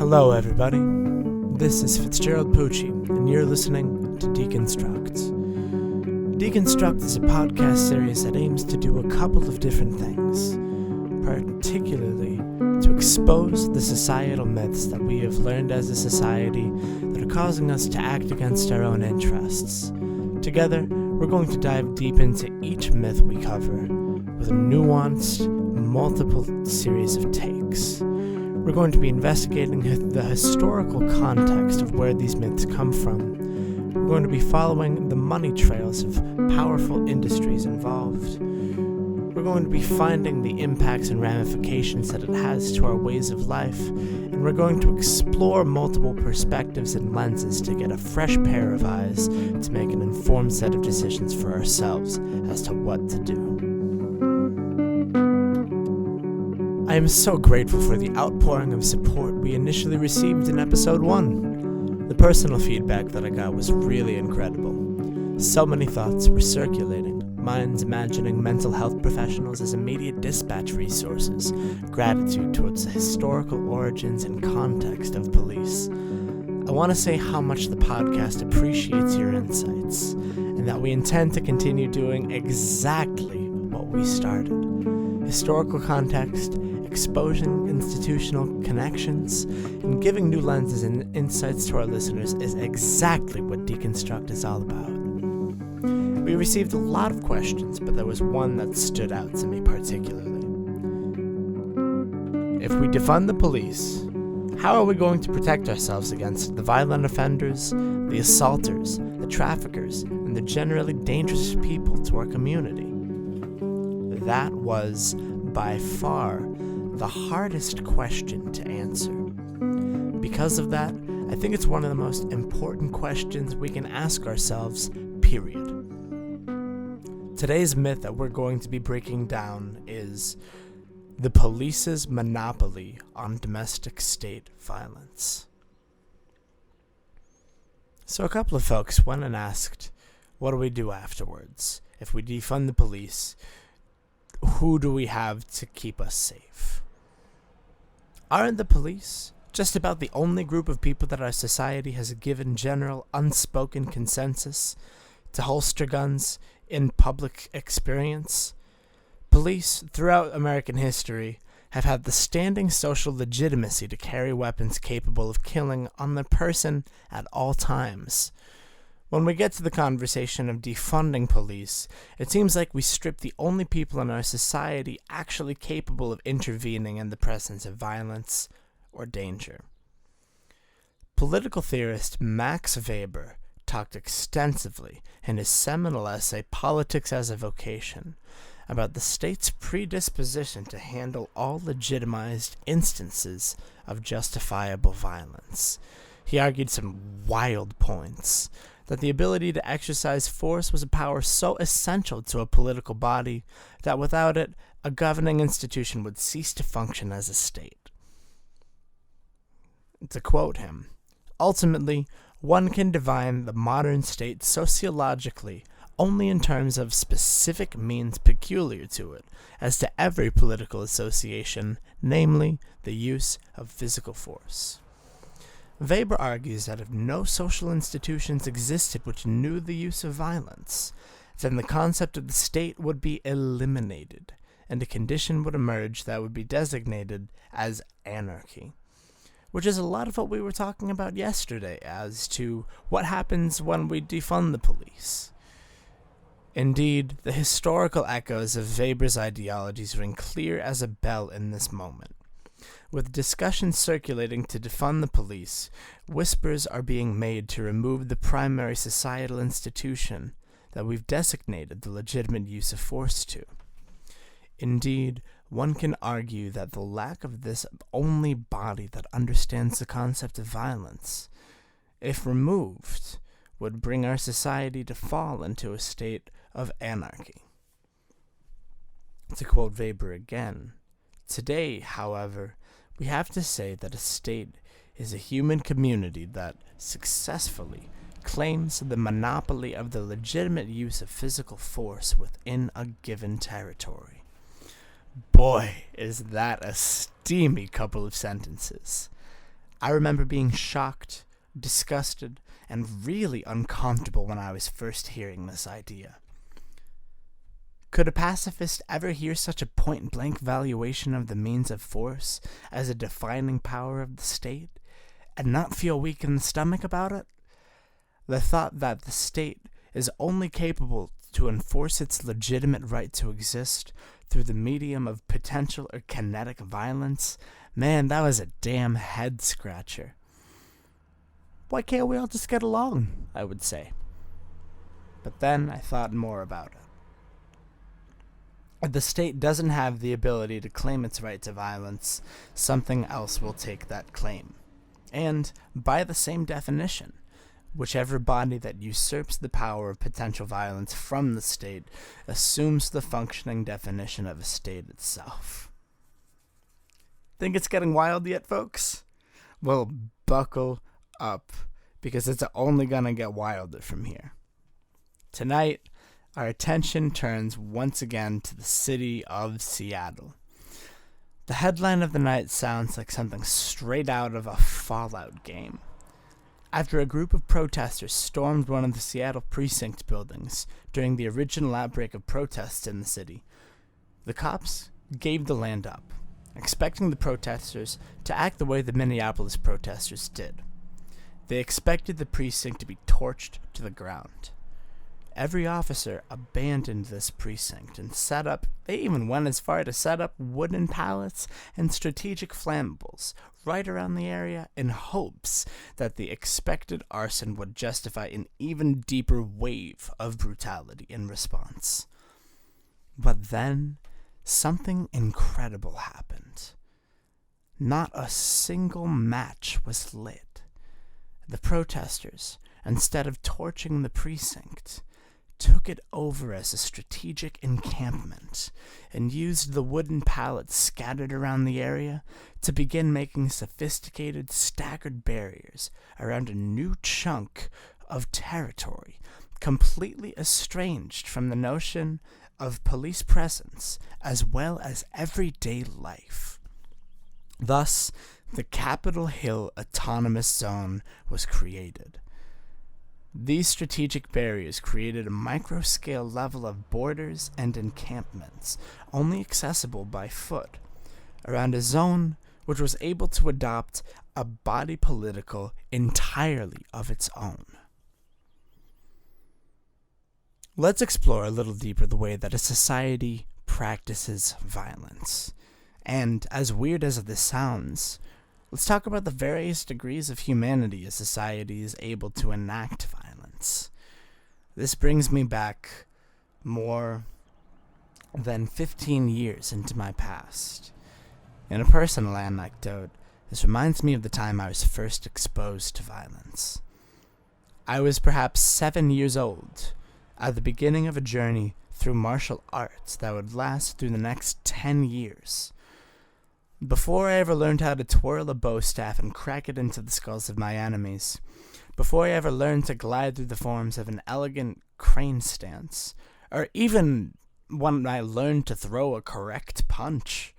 Hello, everybody. This is Fitzgerald Pucci, and you're listening to Deconstruct. Deconstruct is a podcast series that aims to do a couple of different things, particularly to expose the societal myths that we have learned as a society that are causing us to act against our own interests. Together, we're going to dive deep into each myth we cover with a nuanced, multiple series of takes. We're going to be investigating the historical context of where these myths come from. We're going to be following the money trails of powerful industries involved. We're going to be finding the impacts and ramifications that it has to our ways of life, and we're going to explore multiple perspectives and lenses to get a fresh pair of eyes to make an informed set of decisions for ourselves as to what to do. I am so grateful for the outpouring of support we initially received in episode 1. The personal feedback that I got was really incredible. So many thoughts were circulating, minds imagining mental health professionals as immediate dispatch resources, gratitude towards the historical origins and context of police. I want to say how much the podcast appreciates your insights, and that we intend to continue doing exactly what we started. Historical context, exposing institutional connections, and giving new lenses and insights to our listeners is exactly what Deconstruct is all about. We received a lot of questions, but there was one that stood out to me particularly. If we defund the police, how are we going to protect ourselves against the violent offenders, the assaulters, the traffickers, and the generally dangerous people to our community? That was, by far, the hardest question to answer. Because of that, I think it's one of the most important questions we can ask ourselves, period. Today's myth that we're going to be breaking down is the police's monopoly on domestic state violence. So a couple of folks went and asked, what do we do afterwards? If we defund the police, who do we have to keep us safe? Aren't the police just about the only group of people that our society has given general unspoken consensus to holster guns in public experience? Police, throughout American history, have had the standing social legitimacy to carry weapons capable of killing on the person at all times. When we get to the conversation of defunding police, it seems like we strip the only people in our society actually capable of intervening in the presence of violence or danger. Political theorist Max Weber talked extensively in his seminal essay Politics as a Vocation about the state's predisposition to handle all legitimized instances of justifiable violence. He argued some wild points, that the ability to exercise force was a power so essential to a political body that without it, a governing institution would cease to function as a state. To quote him, ultimately, one can define the modern state sociologically only in terms of specific means peculiar to it, as to every political association, namely the use of physical force. Weber argues that if no social institutions existed which knew the use of violence, then the concept of the state would be eliminated, and a condition would emerge that would be designated as anarchy, which is a lot of what we were talking about yesterday as to what happens when we defund the police. Indeed, the historical echoes of Weber's ideologies ring clear as a bell in this moment. With discussions circulating to defund the police, whispers are being made to remove the primary societal institution that we've designated the legitimate use of force to. Indeed, one can argue that the lack of this only body that understands the concept of violence, if removed, would bring our society to fall into a state of anarchy. To quote Weber again, today, however, we have to say that a state is a human community that successfully claims the monopoly of the legitimate use of physical force within a given territory. Boy, is that a steamy couple of sentences. I remember being shocked, disgusted, and really uncomfortable when I was first hearing this idea. Could a pacifist ever hear such a point-blank valuation of the means of force as a defining power of the state, and not feel weak in the stomach about it? The thought that the state is only capable to enforce its legitimate right to exist through the medium of potential or kinetic violence, man, that was a damn head-scratcher. Why can't we all just get along, I would say. But then I thought more about it. If the state doesn't have the ability to claim its right to violence, something else will take that claim. And, by the same definition, whichever body that usurps the power of potential violence from the state assumes the functioning definition of a state itself. Think it's getting wild yet, folks? Well, buckle up, because it's only gonna get wilder from here. Tonight, our attention turns once again to the city of Seattle. The headline of the night sounds like something straight out of a Fallout game. After a group of protesters stormed one of the Seattle precinct buildings during the original outbreak of protests in the city, the cops gave the land up, expecting the protesters to act the way the Minneapolis protesters did. They expected the precinct to be torched to the ground. Every officer abandoned this precinct and they even went as far to set up wooden pallets and strategic flammables right around the area in hopes that the expected arson would justify an even deeper wave of brutality in response. But then, something incredible happened. Not a single match was lit. The protesters, instead of torching the precinct, took it over as a strategic encampment and used the wooden pallets scattered around the area to begin making sophisticated staggered barriers around a new chunk of territory completely estranged from the notion of police presence as well as everyday life. Thus, the Capitol Hill Autonomous Zone was created. These strategic barriers created a micro-scale level of borders and encampments, only accessible by foot, around a zone which was able to adopt a body political entirely of its own. Let's explore a little deeper the way that a society practices violence. And, as weird as this sounds, let's talk about the various degrees of humanity a society is able to enact violence. This brings me back more than 15 years into my past. In a personal anecdote, this reminds me of the time I was first exposed to violence. I was perhaps 7 years old, at the beginning of a journey through martial arts that would last through the next 10 years. Before I ever learned how to twirl a bow staff and crack it into the skulls of my enemies, before I ever learned to glide through the forms of an elegant crane stance, or even when I learned to throw a correct punch,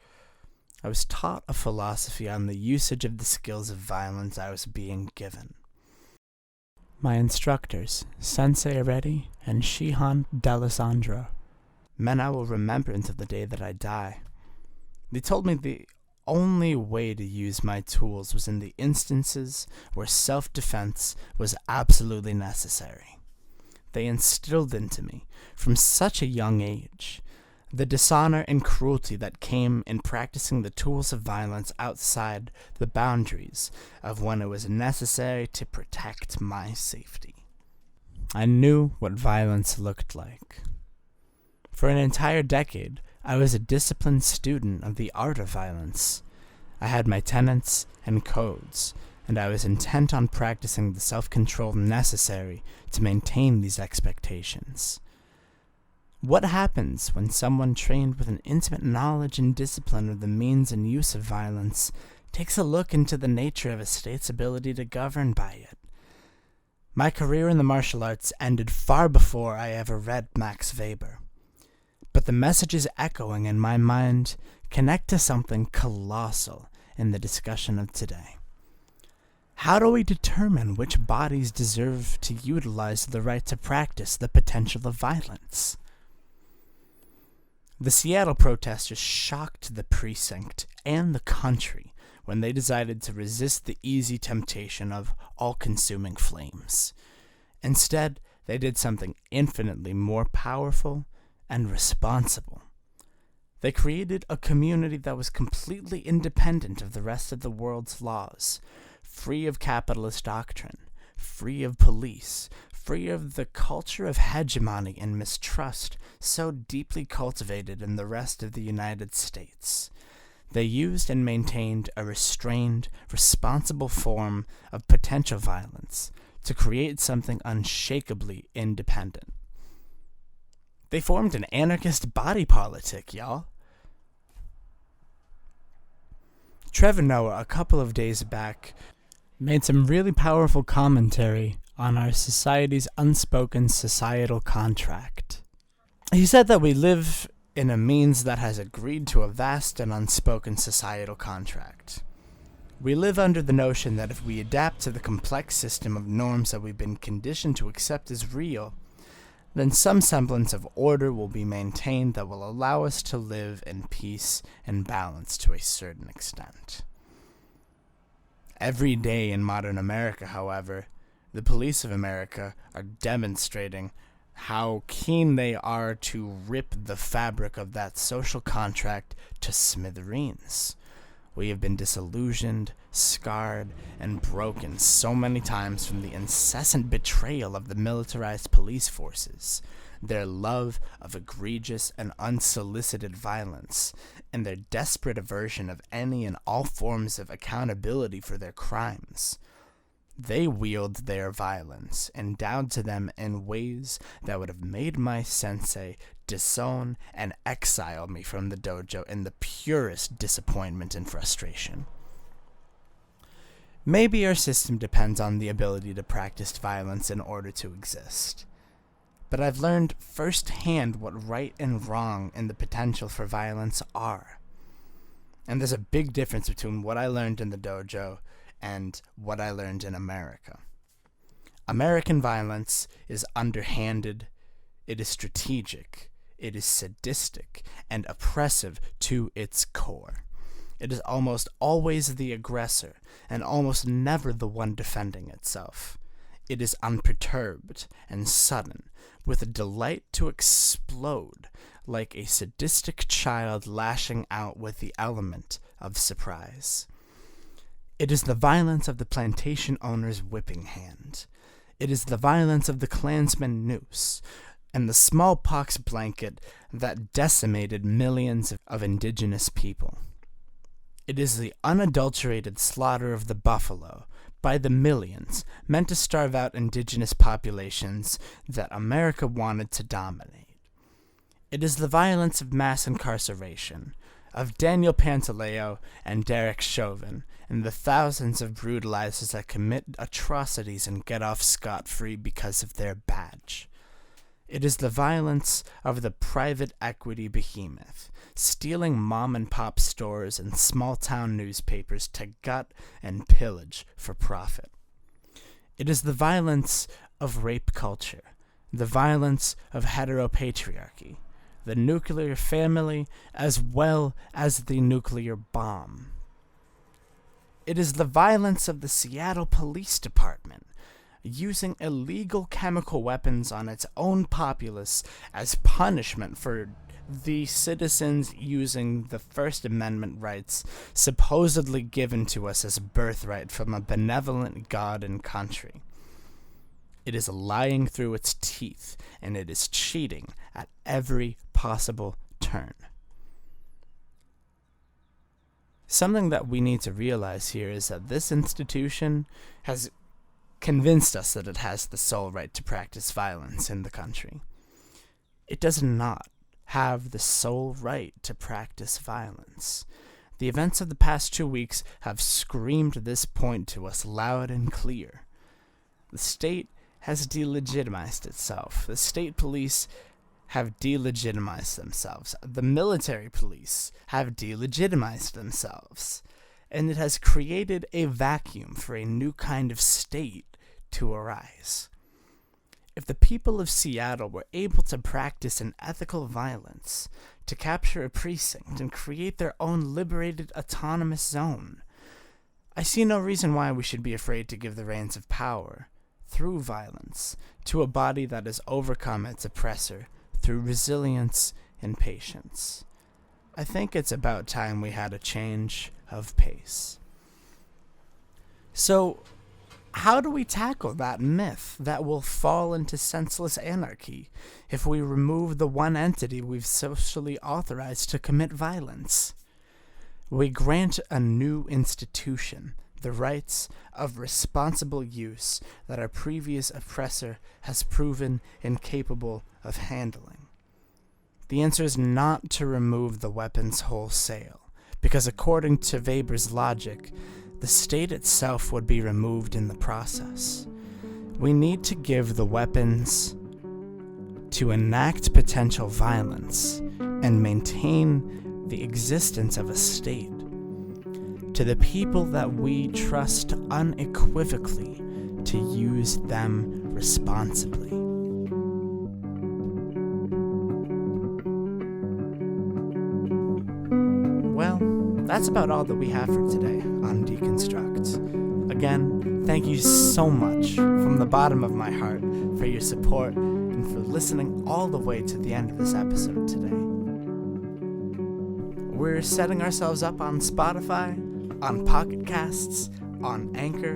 I was taught a philosophy on the usage of the skills of violence I was being given. My instructors, Sensei Areti and Shihan D'Alessandro, men I will remember until the day that I die. They told me the only way to use my tools was in the instances where self-defense was absolutely necessary. They instilled into me, from such a young age, the dishonor and cruelty that came in practicing the tools of violence outside the boundaries of when it was necessary to protect my safety. I knew what violence looked like. For an entire decade, I was a disciplined student of the art of violence. I had my tenets and codes, and I was intent on practicing the self-control necessary to maintain these expectations. What happens when someone trained with an intimate knowledge and discipline of the means and use of violence takes a look into the nature of a state's ability to govern by it? My career in the martial arts ended far before I ever read Max Weber. But the messages echoing in my mind connect to something colossal in the discussion of today. How do we determine which bodies deserve to utilize the right to practice the potential of violence? The Seattle protesters shocked the precinct and the country when they decided to resist the easy temptation of all-consuming flames. Instead, they did something infinitely more powerful and responsible. They created a community that was completely independent of the rest of the world's laws, free of capitalist doctrine, free of police, free of the culture of hegemony and mistrust so deeply cultivated in the rest of the United States. They used and maintained a restrained, responsible form of potential violence to create something unshakably independent. They formed an anarchist body politic, y'all. Trevor Noah, a couple of days back, made some really powerful commentary on our society's unspoken societal contract. He said that we live in a means that has agreed to a vast and unspoken societal contract. We live under the notion that if we adapt to the complex system of norms that we've been conditioned to accept as real, then some semblance of order will be maintained that will allow us to live in peace and balance to a certain extent. Every day in modern America, however, the police of America are demonstrating how keen they are to rip the fabric of that social contract to smithereens. We have been disillusioned, scarred, and broken so many times from the incessant betrayal of the militarized police forces, their love of egregious and unsolicited violence, and their desperate aversion of any and all forms of accountability for their crimes. They wield their violence, endowed to them in ways that would have made my sensei disown and exile me from the dojo in the purest disappointment and frustration. Maybe our system depends on the ability to practice violence in order to exist. But I've learned firsthand what right and wrong and the potential for violence are. And there's a big difference between what I learned in the dojo and what I learned in America. American violence is underhanded, it is strategic, it is sadistic, and oppressive to its core. It is almost always the aggressor, and almost never the one defending itself. It is unperturbed and sudden, with a delight to explode, like a sadistic child lashing out with the element of surprise. It is the violence of the plantation owner's whipping hand. It is the violence of the Klansman noose, and the smallpox blanket that decimated millions of indigenous people. It is the unadulterated slaughter of the buffalo by the millions meant to starve out indigenous populations that America wanted to dominate. It is the violence of mass incarceration, of Daniel Pantaleo and Derek Chauvin, and the thousands of brutalizers that commit atrocities and get off scot-free because of their badge. It is the violence of the private equity behemoth, stealing mom-and-pop stores and small-town newspapers to gut and pillage for profit. It is the violence of rape culture, the violence of heteropatriarchy, the nuclear family, as well as the nuclear bomb. It is the violence of the Seattle Police Department, using illegal chemical weapons on its own populace as punishment for the citizens using the First Amendment rights supposedly given to us as birthright from a benevolent God and country. It is lying through its teeth, and it is cheating at every possible turn. Something that we need to realize here is that this institution has convinced us that it has the sole right to practice violence in the country. It does not have the sole right to practice violence. The events of the past 2 weeks have screamed this point to us loud and clear. The state has delegitimized itself. The state police have delegitimized themselves. The military police have delegitimized themselves. and it has created a vacuum for a new kind of state to arise. If the people of Seattle were able to practice an ethical violence, to capture a precinct and create their own liberated autonomous zone, I see no reason why we should be afraid to give the reins of power, through violence, to a body that has overcome its oppressor through resilience and patience. I think it's about time we had a change of pace. So, how do we tackle that myth that we'll fall into senseless anarchy if we remove the one entity we've socially authorized to commit violence? We grant a new institution the rights of responsible use that our previous oppressor has proven incapable of handling. The answer is not to remove the weapons wholesale, because according to Weber's logic, the state itself would be removed in the process. We need to give the weapons to enact potential violence and maintain the existence of a state to the people that we trust unequivocally to use them responsibly. Well, that's about all that we have for today on Deconstruct. Again, thank you so much from the bottom of my heart for your support and for listening all the way to the end of this episode today. We're setting ourselves up on Spotify, on Pocket Casts, on Anchor,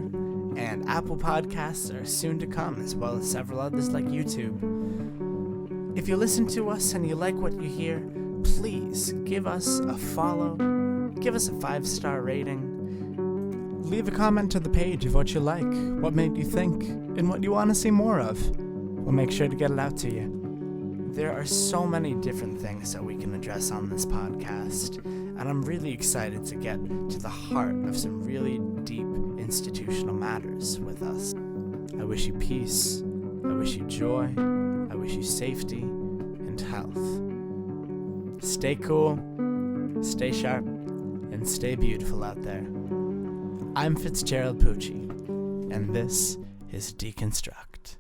and Apple Podcasts are soon to come, as well as several others like YouTube. If you listen to us and you like what you hear, please give us a follow, give us a 5-star rating, leave a comment to the page of what you like, what made you think, and what you want to see more of. We'll make sure to get it out to you. There are so many different things that we can address on this podcast, and I'm really excited to get to the heart of some really deep institutional matters with us. I wish you peace, I wish you joy, I wish you safety and health. Stay cool, stay sharp, and stay beautiful out there. I'm Fitzgerald Pucci, and this is Deconstruct.